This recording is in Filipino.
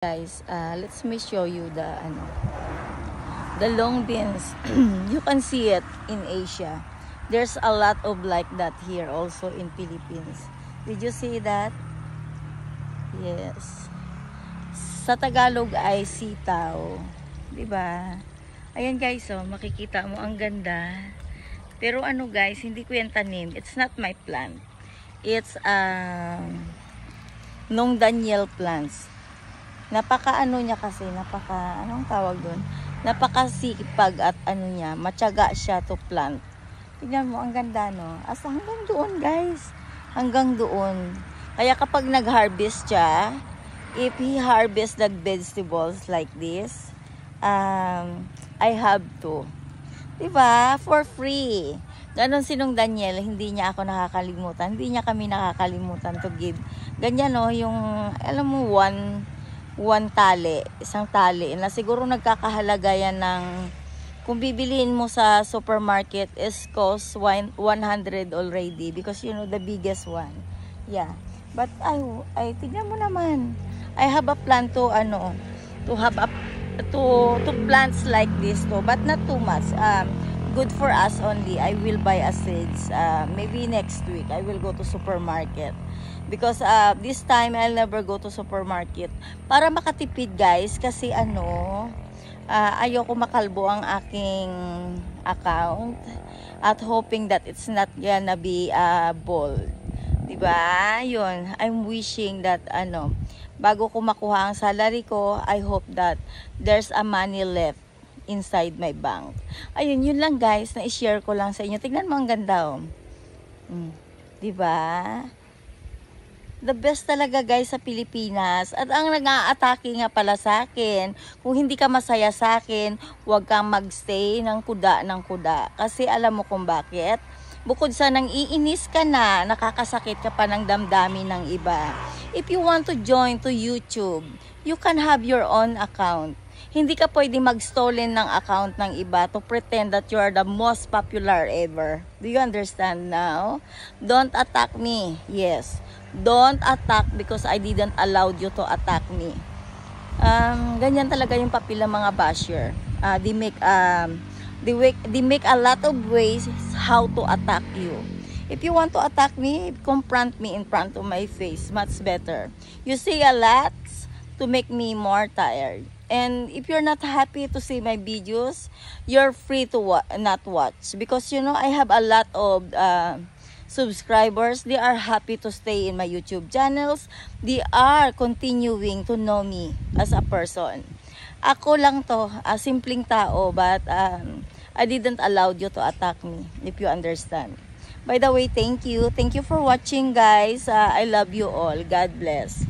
Guys, let's me show you the long beans. You can see it in Asia. There's a lot of like that here also in Philippines. Did you see that? Yes. Sa Tagalog ay sitaw, 'di ba? Ayan guys, oh, makikita mo ang ganda. Pero ano guys, hindi ko yan tanim. It's not my plant. It's Nong Daniel plants. Napaka-ano niya kasi, anong tawag doon? Napakasipag at ano niya, matyaga siya to plant. Tignan mo, ang ganda, no? Asa hanggang doon, guys. Hanggang doon. Kaya kapag nag-harvest siya, if he harvest the vegetables like this, I have to. Diba? For free. Ganon sinong Daniel, hindi niya ako nakakalimutan. Hindi niya kami nakakalimutan to give. Ganyan, no? Yung, alam mo, isang tali na siguro nagkakahalaga yan ng, kung bibilihin mo sa supermarket is cost 100 already because you know the biggest one. Yeah, but I tignan mo naman, I have a plan to to plants like this too, but not too much. Good for us only. I will buy a seeds. Maybe next week I will go to supermarket. Because this time I'll never go to supermarket para makatipid guys, kasi ayoko makalbo ang aking account at hoping that it's not gonna be bold, diba? Yun, I'm wishing that bago ko makuha ang salary ko, I hope that there's a money left inside my bank. Ayun, yun lang guys, na i-share ko lang sa inyo. Tignan mo, ang ganda, oh. Diba? The best talaga guys sa Pilipinas. At ang nag-a-atake nga pala sa akin, kung hindi ka masaya sa akin, huwag kang magstay ng kuda. Kasi alam mo kung bakit? Bukod sa nang iinis ka na, nakakasakit ka pa ng damdamin ng iba. If you want to join to YouTube, you can have your own account. Hindi ka pwede mag-stolen ng account ng iba to pretend that you are the most popular ever. Do you understand now? Don't attack me. Yes. Don't attack because I didn't allow you to attack me. Ganyan talaga yung papel ng mga basher. They make a lot of ways how to attack you. If you want to attack me, confront me in front of my face. Much better. You say a lot to make me more tired. And if you're not happy to see my videos, you're free to not watch. Because I have a lot of subscribers. They are happy to stay in my YouTube channels. They are continuing to know me as a person. Ako lang to, a simpleng tao, but I didn't allow you to attack me, if you understand. By the way, thank you. Thank you for watching, guys. I love you all. God bless.